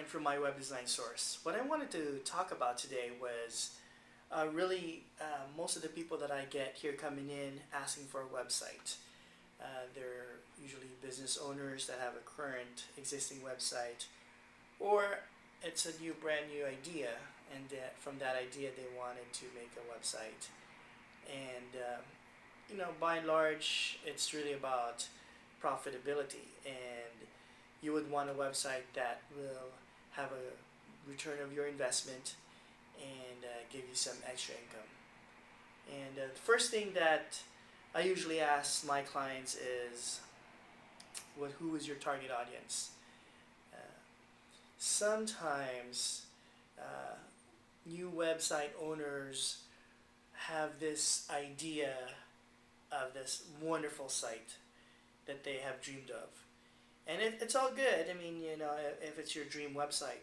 Brian from My Web Design Source. What I wanted to talk about today was most of the people that I get here coming in asking for a website. They're usually business owners that have a current existing website, or it's a brand new idea, and from that idea they wanted to make a website. And by and large, it's really about profitability, and you would want a website that will have a return of your investment and give you some extra income. And the first thing that I usually ask my clients is, who is your target audience? Uh, Sometimes uh, new website owners have this idea of this wonderful site that they have dreamed of. And it's all good. I mean, if it's your dream website.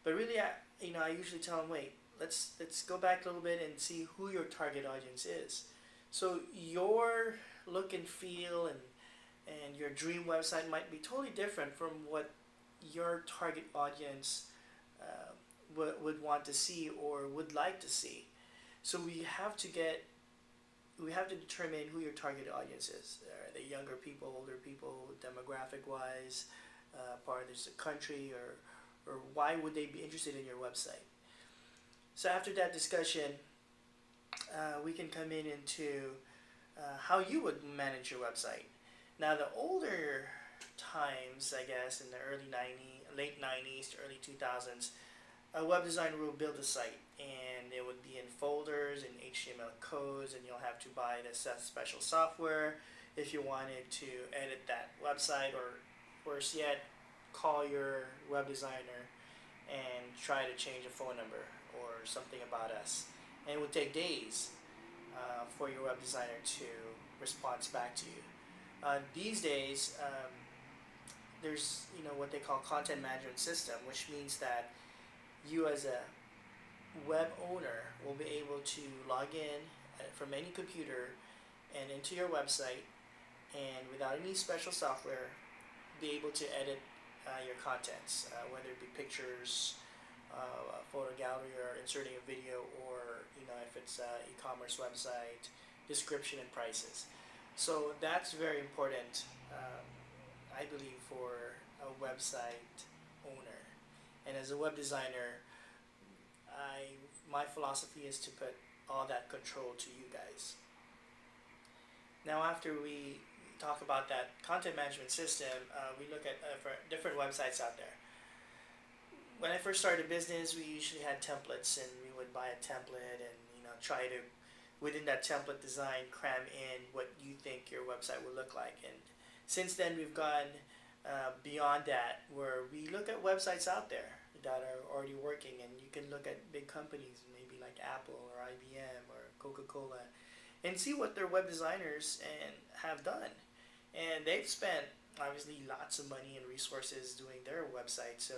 But really, I usually tell them, wait, let's go back a little bit and see who your target audience is. So your look and feel and your dream website might be totally different from what your target audience would want to see or would like to see. So we have to determine who your target audience is. Are they younger people, older people, demographic wise, part of this country, or why would they be interested in your website? So after that discussion, we can come into how you would manage your website. Now, the older times, I guess, in the late 90s to early 2000s, a web designer will build a site, and it would be in folders and HTML codes, and you'll have to buy the special software if you wanted to edit that website, or worse yet, call your web designer and try to change a phone number or something about us. And it would take days for your web designer to respond back to you. These days, there's what they call content management system, which means that you as a web owner will be able to log in from any computer and into your website, and without any special software be able to edit your contents, whether it be pictures, a photo gallery, or inserting a video, or if it's an e-commerce website, description and prices. So that's very important, I believe, for a website owner. And as a web designer, my philosophy is to put all that control to you guys. Now, after we talk about that content management system, we look at for different websites out there. When I first started a business, we usually had templates, and we would buy a template and try to, within that template design, cram in what you think your website would look like. And since then, we've gone beyond that, where we look at websites out there that are already working, and you can look at big companies, maybe like Apple or IBM or Coca-Cola, and see what their web designers have done. And they've spent obviously lots of money and resources doing their website. So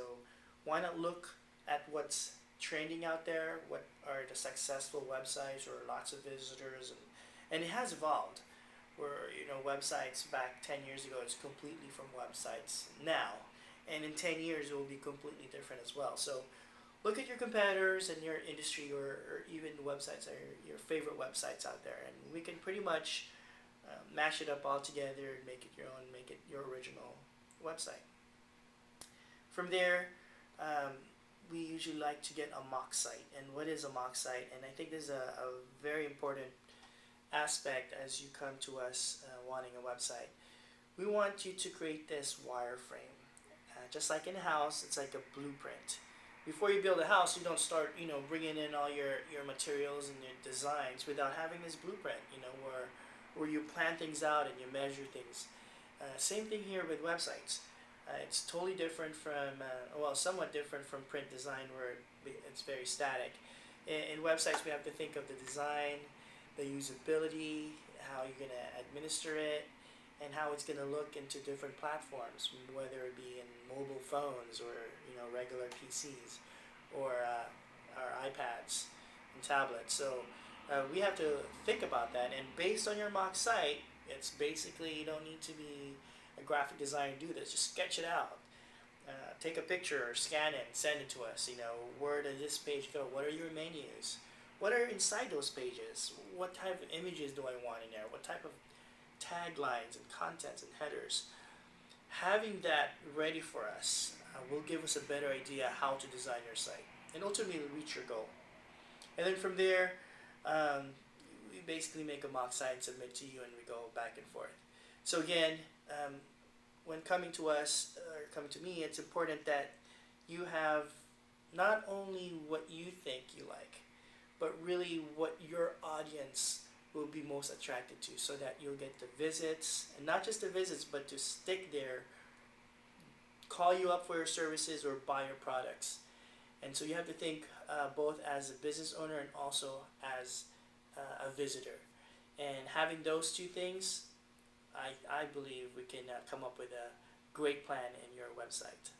why not look at what's trending out there, what are the successful websites or lots of visitors, and it has evolved. Where websites back 10 years ago is completely from websites now, and in 10 years it will be completely different as well. So look at your competitors and your industry, or even websites that are your favorite websites out there, and we can pretty much mash it up all together and make it your own, make it your original website. From there, we usually like to get a mock site. And what is a mock site? And I think this is a very important aspect as you come to us wanting a website. We want you to create this wireframe. Just like in a house, it's like a blueprint. Before you build a house, you don't start, bringing in all your materials and your designs without having this blueprint, where you plan things out and you measure things. Same thing here with websites. It's totally different from, somewhat different from print design, where it's very static. In websites, we have to think of the design, the usability, how you're going to administer it, and how it's going to look into different platforms, whether it be in mobile phones or regular PCs or iPads and tablets. So we have to think about that. And based on your mock site, it's basically, you don't need to be a graphic designer to do this. Just sketch it out. Take a picture or scan it and send it to us. Where does this page go? What are your menus? What are inside those pages? What type of images do I want in there? What type of taglines and contents and headers? Having that ready for us will give us a better idea how to design your site and ultimately reach your goal. And then from there, we basically make a mock site and submit to you, and we go back and forth. So again, when coming to us or coming to me, it's important that you have not only what you think you like, but really what your audience will be most attracted to, so that you'll get the visits, and not just the visits, but to stick there, call you up for your services or buy your products. And so you have to think both as a business owner and also as a visitor. And having those two things, I believe we can come up with a great plan in your website.